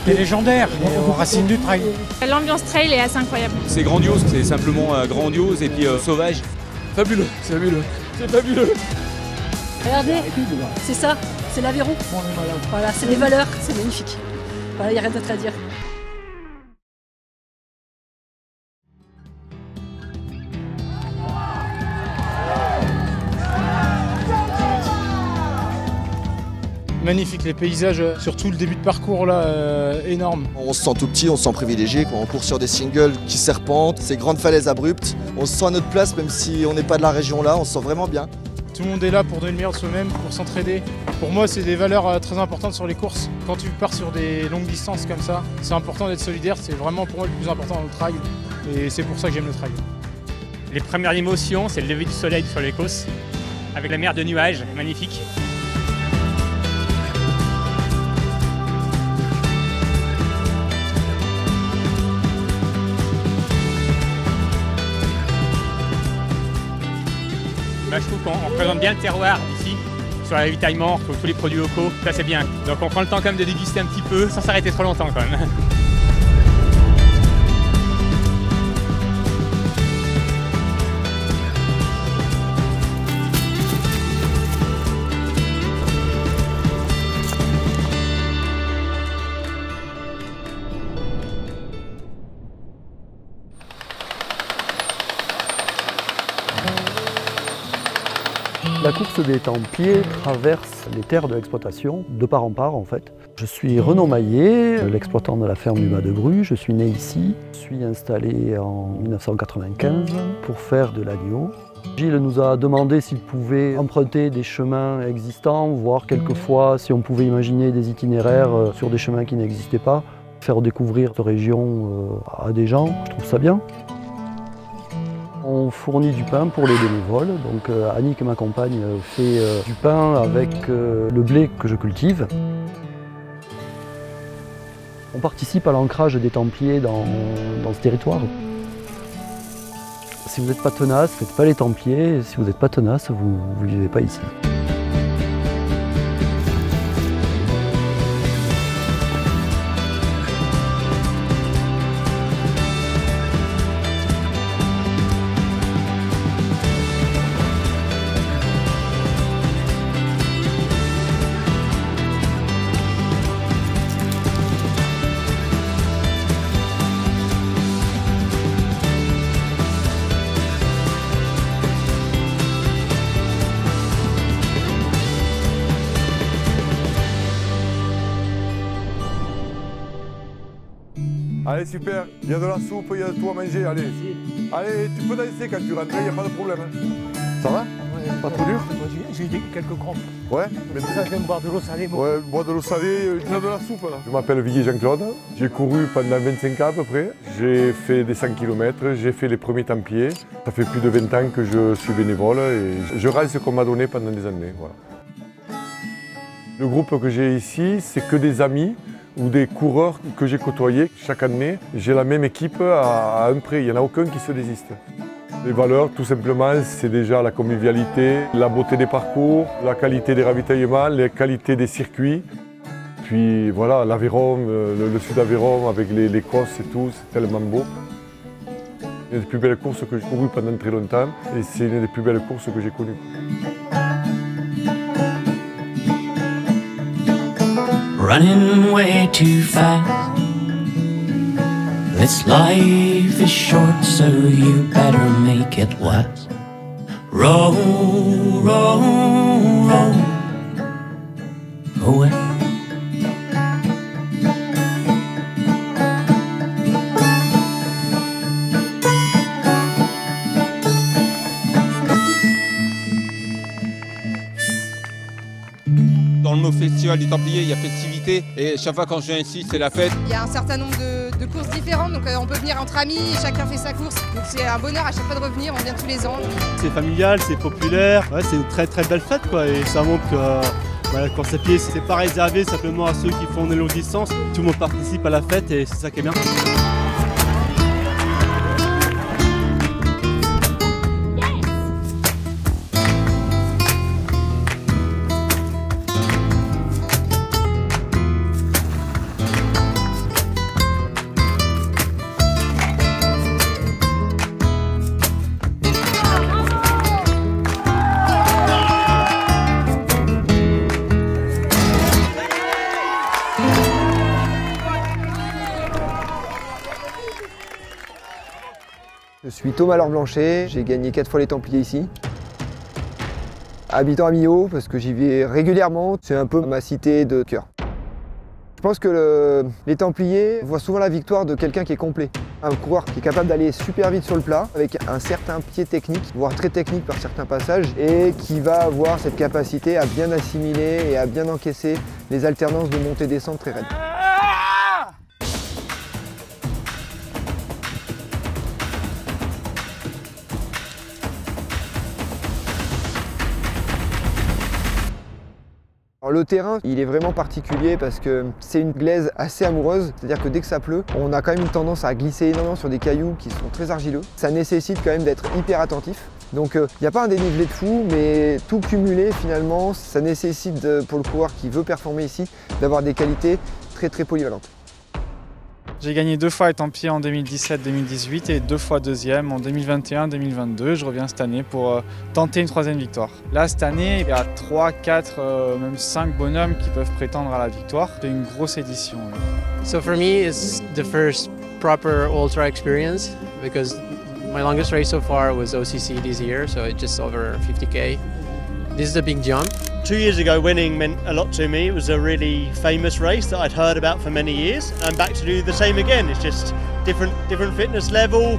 C'est légendaire, aux racines du trail. L'ambiance trail est assez incroyable. C'est grandiose, c'est simplement grandiose et puis sauvage. Fabuleux, c'est fabuleux, c'est fabuleux. Regardez, c'est ça, c'est l'Aveyron. Voilà, c'est des valeurs, c'est magnifique. Voilà, il n'y a rien d'autre à dire. Magnifique, les paysages, surtout le début de parcours là, énorme. On se sent tout petit, on se sent privilégié, on court sur des singles qui serpentent, ces grandes falaises abruptes. On se sent à notre place même si on n'est pas de la région là, on se sent vraiment bien. Tout le monde est là pour donner le meilleur de soi-même, pour s'entraider. Pour moi, c'est des valeurs très importantes sur les courses. Quand tu pars sur des longues distances comme ça, c'est important d'être solidaire, c'est vraiment pour moi le plus important dans le trail. Et c'est pour ça que j'aime le trail. Les premières émotions, c'est le lever du soleil sur l'Écosse, avec la mer de nuages, magnifique. Bah, je trouve qu'on représente bien le terroir ici, sur l'avitaillement, sur tous les produits locaux, ça c'est bien. Donc on prend le temps quand même de déguster un petit peu, sans s'arrêter trop longtemps quand même. La course des Templiers traverse les terres de l'exploitation, de part en part en fait. Je suis Renaud Maillet, l'exploitant de la ferme du Bas de Bru. Je suis né ici. Je suis installé en 1995 pour faire de l'agneau. Gilles nous a demandé s'il pouvait emprunter des chemins existants, voire quelquefois si on pouvait imaginer des itinéraires sur des chemins qui n'existaient pas, faire découvrir cette région à des gens. Je trouve ça bien. On fournit du pain pour les bénévoles, donc Annick, ma compagne, fait du pain avec le blé que je cultive. On participe à l'ancrage des Templiers dans ce territoire. Si vous n'êtes pas tenace, faites pas les Templiers, si vous n'êtes pas tenace, vous ne vivez pas ici. Allez super, il y a de la soupe, il y a de tout à manger, allez. Allez, tu peux danser quand tu rentres, il n'y a pas de problème. Ça va? Pas trop dur? J'ai eu quelques crampes. Ouais, mais Ça, j'aime boire de l'eau salée. ouais, boire de l'eau salée, il y a de la soupe là. Je m'appelle Viguier Jean-Claude, j'ai couru pendant 25 ans à peu près. J'ai fait des 100 km, j'ai fait les premiers Templiers. Ça fait plus de 20 ans que je suis bénévole et je rends ce qu'on m'a donné pendant des années. Voilà. Le groupe que j'ai ici, c'est que des amis ou des coureurs que j'ai côtoyés. Chaque année, j'ai la même équipe à un près, il n'y en a aucun qui se désiste. Les valeurs, tout simplement, c'est déjà la convivialité, la beauté des parcours, la qualité des ravitaillements, la qualité des circuits. Puis voilà, l'Aveyron, le sud d'Aveyron avec l'Écosse et tout, c'est tellement beau. Une des plus belles courses que j'ai courues pendant très longtemps et c'est une des plus belles courses que j'ai connues. Running way too fast. This life is short, so you better make it last. Roll, roll, roll away. Dans le mot festival des Templiers, il y a festivité et chaque fois quand je viens ici, c'est la fête. Il y a un certain nombre de courses différentes, donc on peut venir entre amis, chacun fait sa course. Donc c'est un bonheur à chaque fois de revenir, on vient tous les ans. C'est familial, c'est populaire, ouais, c'est une très très belle fête quoi, et ça montre que la course à pied c'est pas réservé simplement à ceux qui font des longues distances. Tout le monde participe à la fête et c'est ça qui est bien. suis Thomas Laure-Blanchet, j'ai gagné 4 fois les Templiers ici. Habitant à Millau, parce que j'y vais régulièrement, c'est un peu ma cité de cœur. Je pense que les Templiers voient souvent la victoire de quelqu'un qui est complet. Un coureur qui est capable d'aller super vite sur le plat, avec un certain pied technique, voire très technique par certains passages, et qui va avoir cette capacité à bien assimiler et à bien encaisser les alternances de montée-descente très raides. Alors, le terrain, il est vraiment particulier parce que c'est une glaise assez amoureuse, c'est-à-dire que dès que ça pleut, on a quand même une tendance à glisser énormément sur des cailloux qui sont très argileux. Ça nécessite quand même d'être hyper attentif. Donc il n'y a pas un dénivelé de fou, mais tout cumulé finalement, ça nécessite pour le coureur qui veut performer ici, d'avoir des qualités très polyvalentes. J'ai gagné 2 fois les Templiers en 2017-2018 et 2 fois deuxième en 2021-2022. Je reviens cette année pour tenter une 3e victoire. Là, cette année, il y a 3, 4, même 5 bonhommes qui peuvent prétendre à la victoire. C'est une grosse édition. So for me, it's the first proper ultra experience because my longest race so far was OCC this year, so it's just over 50k. This is a big jump. 2 years ago, winning meant a lot to me. It was a really famous race that I'd heard about for many years. I'm back to do the same again. It's just different fitness level,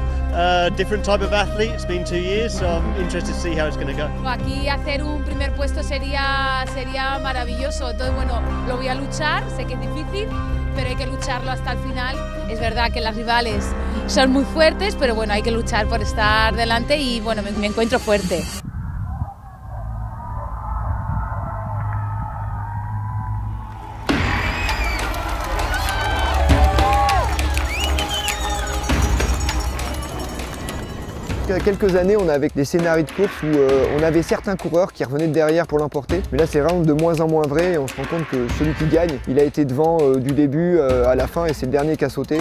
different type of athlete. It's been 2 years, so I'm interested to see how it's going to go. Aquí hacer un primer puesto sería maravilloso. Entonces, bueno, lo voy a luchar. Sé que es difícil, pero hay que lucharlo hasta el final. Es verdad que las rivales son muy fuertes, pero bueno, hay que luchar por estar delante y bueno, me encuentro fuerte. Il y a quelques années, on avait des scénarios de course où on avait certains coureurs qui revenaient de derrière pour l'emporter. Mais là, c'est vraiment de moins en moins vrai et on se rend compte que celui qui gagne, il a été devant du début à la fin et c'est le dernier qui a sauté.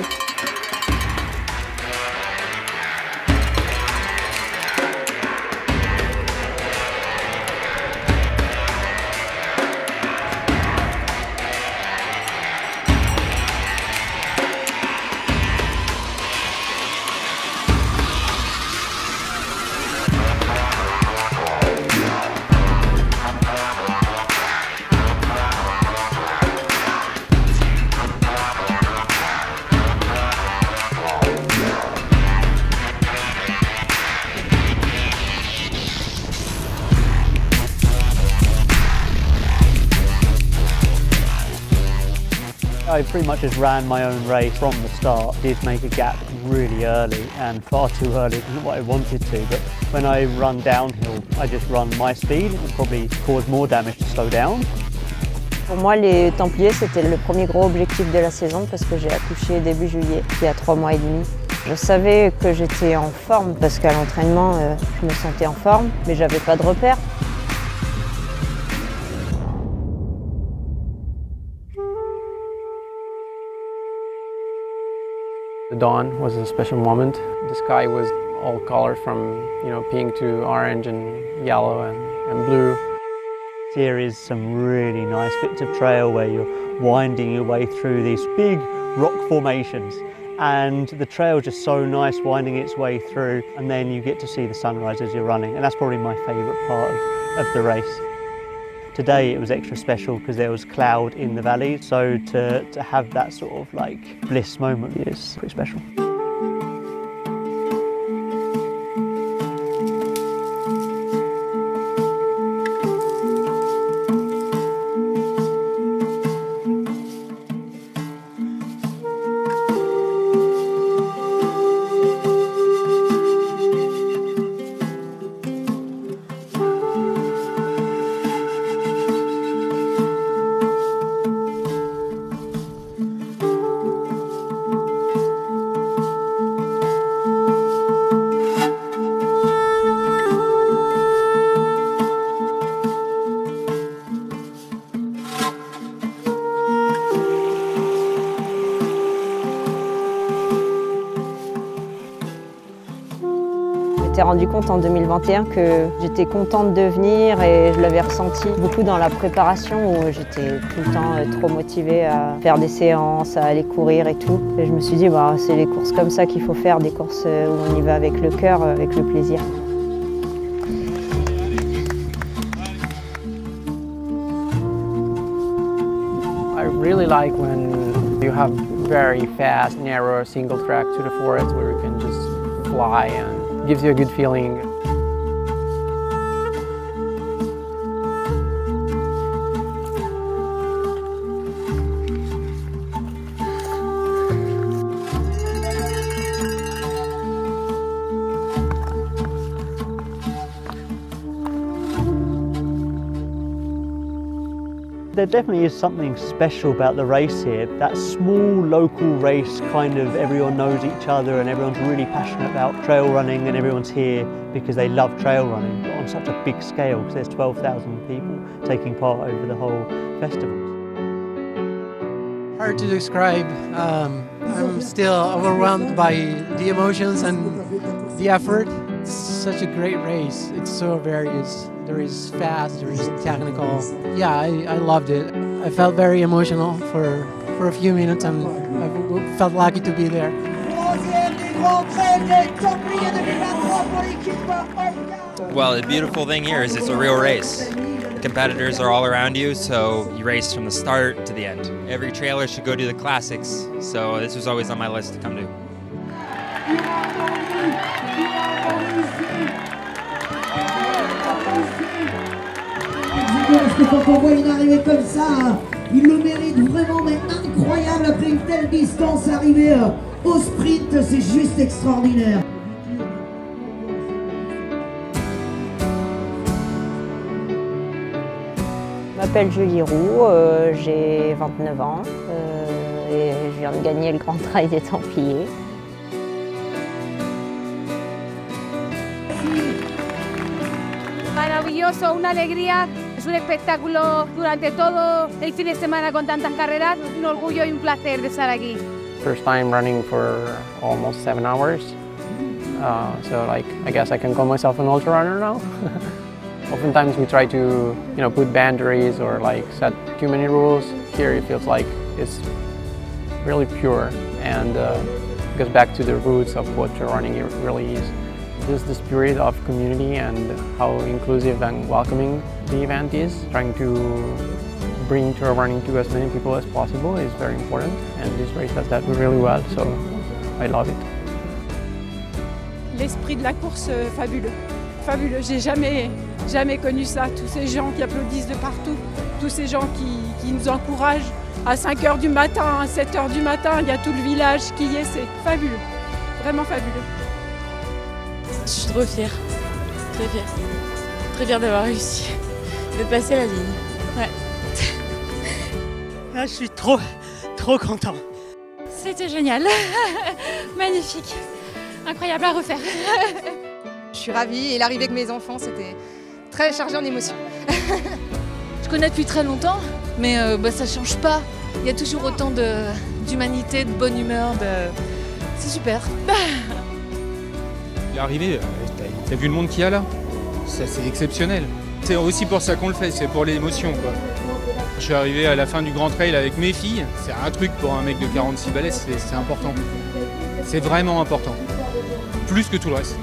I pretty much just ran my own race from the start. Did make a gap really early and far too early than what I wanted to, but when I run downhill, I just run my speed. It would probably cause more damage to slow down. Pour moi, les Templiers, c'était le premier gros objectif de la saison parce que j'ai accouché début juillet, il y a 3 mois et demi. Je savais que j'étais en forme parce qu'à l'entraînement, je me sentais en forme, mais j'avais pas de repères. The dawn was a special moment. The sky was all colored from, pink to orange and yellow and blue. Here is some really nice bits of trail where you're winding your way through these big rock formations. And the trail is just so nice winding its way through, and then you get to see the sunrise as you're running. And that's probably my favourite part of the race. Today it was extra special because there was cloud in the valley, so to have that sort of like bliss moment is pretty special. m'étais rendu compte en 2021 que j'étais contente de venir et je l'avais ressenti beaucoup dans la préparation où j'étais tout le temps trop motivée à faire des séances, à aller courir et tout. Et je me suis dit, bah, c'est les courses comme ça qu'il faut faire, des courses où on y va avec le cœur, avec le plaisir. I really like when you have very fast, narrow, single track to the forest where you can just fly and it gives you a good feeling. There definitely is something special about the race here. That small local race, kind of everyone knows each other and everyone's really passionate about trail running and everyone's here because they love trail running, but on such a big scale because there's 12,000 people taking part over the whole festival. Hard to describe. I'm still overwhelmed by the emotions and the effort. It's such a great race. It's so various. There is fast, there is technical. Yeah, I loved it. I felt very emotional for a few minutes and I felt lucky to be there. Well, the beautiful thing here is it's a real race. Competitors are all around you, so you race from the start to the end. Every trailer should go do the classics, so this was always on my list to come to. Parce que quand on voit une arrivée comme ça, il le mérite vraiment, mais incroyable après une telle distance, arriver au sprint, c'est juste extraordinaire. Je m'appelle Julie Roux, j'ai 29 ans et je viens de gagner le Grand Trail des Templiers. Maravilloso, una alegría, es un espectáculo durante todo el fin de semana con tantas carreras, un orgullo y un placer de estar aquí. First time running for almost 7 hours, so like I guess I can call myself an ultra runner now. Oftentimes we try to, put boundaries or like set too many rules. Here it feels like it's really pure and goes back to the roots of what trail running really is. Just the spirit of community and how inclusive and welcoming the event is. Trying to bring trail running to as many people as possible is very important, and this race does that really well, so I love it. L'esprit de la course, fabuleux. Fabuleux, j'ai jamais connu ça. Tous ces gens qui applaudissent de partout, tous ces gens qui nous encouragent. À 5 h du matin, à 7 h du matin, il y a tout le village qui y est, c'est fabuleux. Vraiment fabuleux. Je suis trop fière, très fière. Très fière d'avoir réussi, de passer la ligne. Ouais. Là, je suis trop content. C'était génial, magnifique, incroyable à refaire. Je suis ravie et l'arrivée avec mes enfants, c'était très chargé en émotions. Je connais depuis très longtemps, mais ça change pas. Il y a toujours autant d'humanité, de bonne humeur, c'est super. L'arrivée, t'as vu le monde qu'il y a là? Ça, c'est exceptionnel. C'est aussi pour ça qu'on le fait, c'est pour l'émotion, quoi. Je suis arrivé à la fin du Grand Trail avec mes filles. C'est un truc pour un mec de 46 balais, c'est important. C'est vraiment important. Plus que tout le reste.